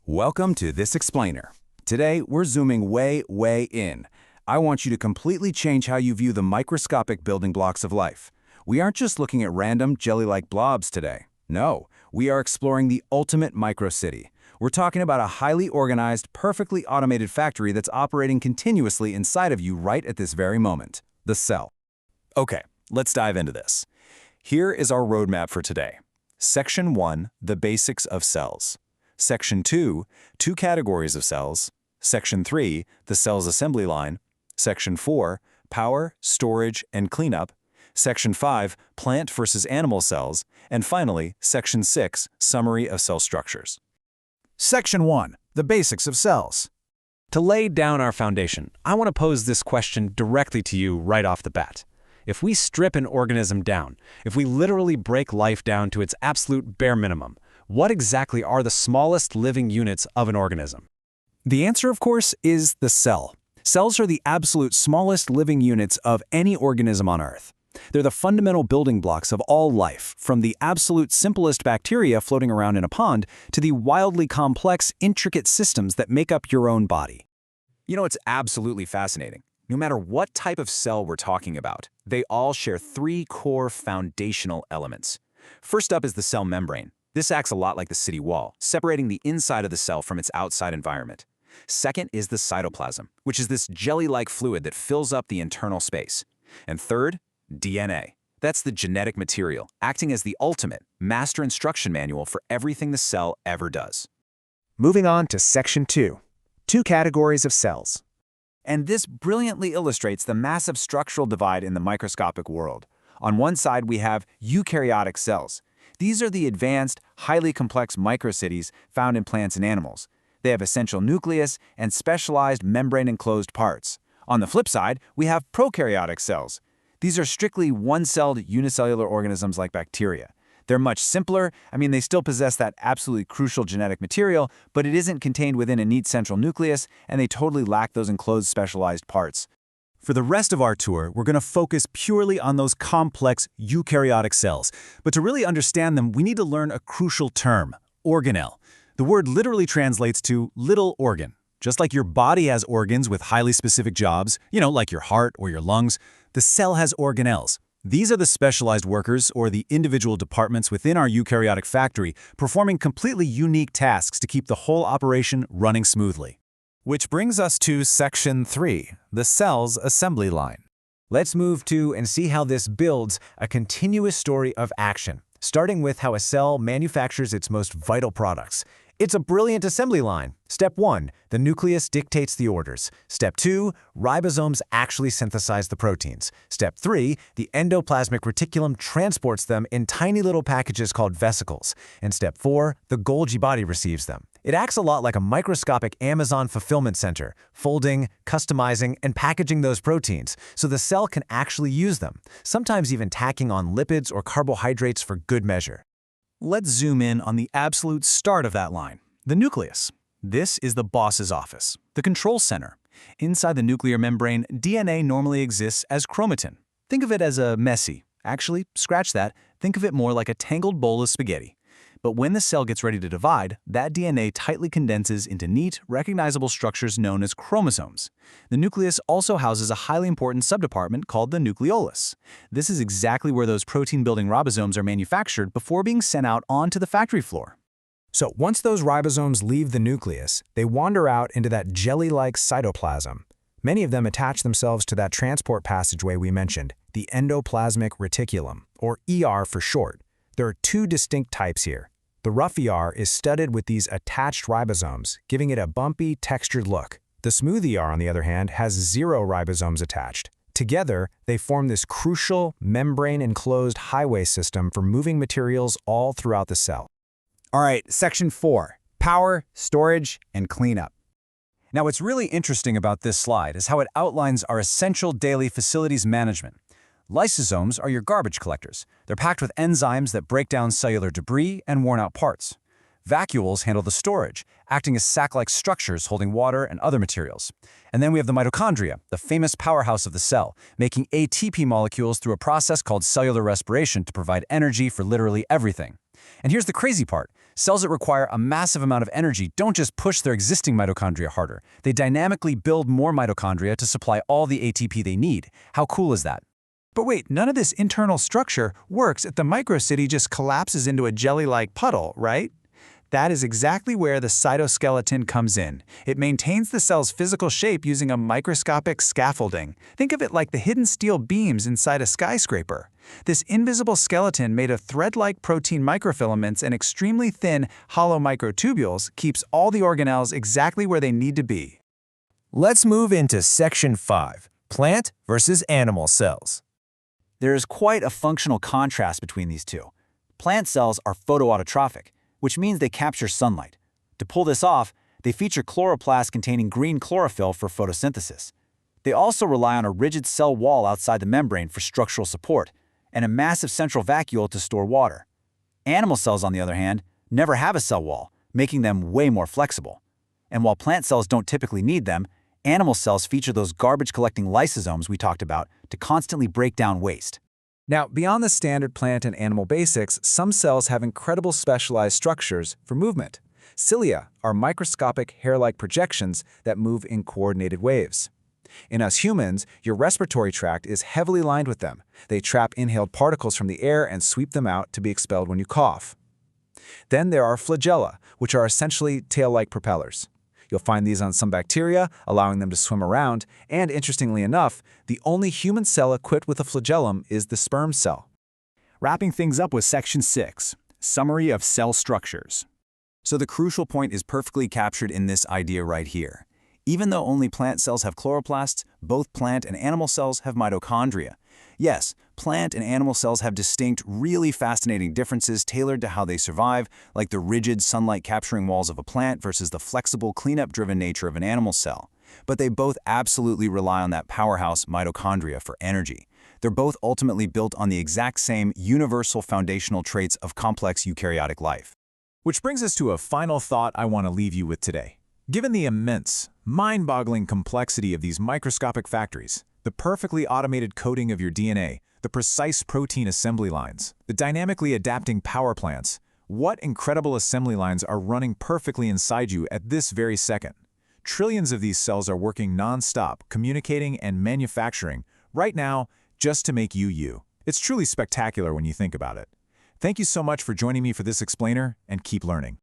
Welcome to This Explainer. Today, we're zooming way in. I want you to completely change how you view the microscopic building blocks of life. We aren't just looking at random jelly-like blobs today. No, we are exploring the ultimate microcity. We're talking about a highly organized, perfectly automated factory that's operating continuously inside of you right at this very moment, the cell. Okay, let's dive into this. Here is our roadmap for today. Section 1, the basics of cells. Section 2, two categories of cells. Section 3, the cell's assembly line. Section 4, power, storage, and cleanup. Section 5, plant versus animal cells. And finally, Section 6, summary of cell structures. Section 1, the basics of cells. To lay down our foundation, I want to pose this question directly to you right off the bat. If we strip an organism down, if we literally break life down to its absolute bare minimum, what exactly are the smallest living units of an organism? The answer, of course, is the cell. Cells are the absolute smallest living units of any organism on Earth. They're the fundamental building blocks of all life, from the absolute simplest bacteria floating around in a pond to the wildly complex, intricate systems that make up your own body. You know, it's absolutely fascinating. No matter what type of cell we're talking about, they all share three core foundational elements. First up is the cell membrane. This acts a lot like the city wall, separating the inside of the cell from its outside environment. Second is the cytoplasm, which is this jelly-like fluid that fills up the internal space. And third, DNA. That's the genetic material, acting as the ultimate master instruction manual for everything the cell ever does. Moving on to Section 2, two categories of cells. And this brilliantly illustrates the massive structural divide in the microscopic world. On one side, we have eukaryotic cells. These are the advanced, highly complex microcities found in plants and animals. They have a central nucleus and specialized membrane-enclosed parts. On the flip side, we have prokaryotic cells. These are strictly one-celled unicellular organisms like bacteria. They're much simpler. They still possess that absolutely crucial genetic material, but it isn't contained within a neat central nucleus, and they totally lack those enclosed specialized parts. For the rest of our tour, we're going to focus purely on those complex eukaryotic cells. But to really understand them, we need to learn a crucial term, organelle. The word literally translates to little organ. Just like your body has organs with highly specific jobs, like your heart or your lungs, the cell has organelles. These are the specialized workers or the individual departments within our eukaryotic factory performing completely unique tasks to keep the whole operation running smoothly. Which brings us to Section 3, the cell's assembly line. Let's move to and see how this builds a continuous story of action, starting with how a cell manufactures its most vital products. It's a brilliant assembly line. Step 1, the nucleus dictates the orders. Step 2, ribosomes actually synthesize the proteins. Step 3, the endoplasmic reticulum transports them in tiny little packages called vesicles. And Step 4, the Golgi body receives them. It acts a lot like a microscopic Amazon fulfillment center, folding, customizing, and packaging those proteins so the cell can actually use them, sometimes even tacking on lipids or carbohydrates for good measure. Let's zoom in on the absolute start of that line, the nucleus. This is the boss's office, the control center. Inside the nuclear membrane, DNA normally exists as chromatin. Think of it as a messy. Actually, scratch that. Think of it more like a tangled bowl of spaghetti. But when the cell gets ready to divide, that DNA tightly condenses into neat, recognizable structures known as chromosomes. The nucleus also houses a highly important subdepartment called the nucleolus. This is exactly where those protein-building ribosomes are manufactured before being sent out onto the factory floor. So once those ribosomes leave the nucleus, they wander out into that jelly-like cytoplasm. Many of them attach themselves to that transport passageway we mentioned, the endoplasmic reticulum, or ER for short. There are two distinct types here. The rough ER is studded with these attached ribosomes, giving it a bumpy, textured look. The smooth ER, on the other hand, has 0 ribosomes attached. Together, they form this crucial, membrane-enclosed highway system for moving materials all throughout the cell. All right, Section 4, power, storage, and cleanup. Now, what's really interesting about this slide is how it outlines our essential daily facilities management. Lysosomes are your garbage collectors. They're packed with enzymes that break down cellular debris and worn-out parts. Vacuoles handle the storage, acting as sac-like structures holding water and other materials. And then we have the mitochondria, the famous powerhouse of the cell, making ATP molecules through a process called cellular respiration to provide energy for literally everything. And here's the crazy part. Cells that require a massive amount of energy don't just push their existing mitochondria harder. They dynamically build more mitochondria to supply all the ATP they need. How cool is that? But wait, none of this internal structure works if the microcity just collapses into a jelly-like puddle, right? That is exactly where the cytoskeleton comes in. It maintains the cell's physical shape using a microscopic scaffolding. Think of it like the hidden steel beams inside a skyscraper. This invisible skeleton made of thread-like protein microfilaments and extremely thin, hollow microtubules keeps all the organelles exactly where they need to be. Let's move into Section 5, Plant versus Animal Cells. There is quite a functional contrast between these two. Plant cells are photoautotrophic, which means they capture sunlight. To pull this off, they feature chloroplasts containing green chlorophyll for photosynthesis. They also rely on a rigid cell wall outside the membrane for structural support, and a massive central vacuole to store water. Animal cells, on the other hand, never have a cell wall, making them way more flexible. And while plant cells don't typically need them, animal cells feature those garbage-collecting lysosomes we talked about to constantly break down waste. Now, beyond the standard plant and animal basics, some cells have incredible specialized structures for movement. Cilia are microscopic hair-like projections that move in coordinated waves. In us humans, your respiratory tract is heavily lined with them. They trap inhaled particles from the air and sweep them out to be expelled when you cough. Then there are flagella, which are essentially tail-like propellers. You'll find these on some bacteria, allowing them to swim around, and interestingly enough, the only human cell equipped with a flagellum is the sperm cell. Wrapping things up with Section 6, Summary of Cell Structures. So the crucial point is perfectly captured in this idea right here. Even though only plant cells have chloroplasts, both plant and animal cells have mitochondria. Yes, plant and animal cells have distinct, really fascinating differences tailored to how they survive, like the rigid, sunlight-capturing walls of a plant versus the flexible, cleanup-driven nature of an animal cell. But they both absolutely rely on that powerhouse, mitochondria, for energy. They're both ultimately built on the exact same universal foundational traits of complex eukaryotic life. Which brings us to a final thought I want to leave you with today. Given the immense, mind-boggling complexity of these microscopic factories, the perfectly automated coding of your DNA, the precise protein assembly lines, the dynamically adapting power plants, what incredible assembly lines are running perfectly inside you at this very second? Trillions of these cells are working non-stop, communicating and manufacturing, right now, just to make you you. It's truly spectacular when you think about it. Thank you so much for joining me for this explainer, and keep learning.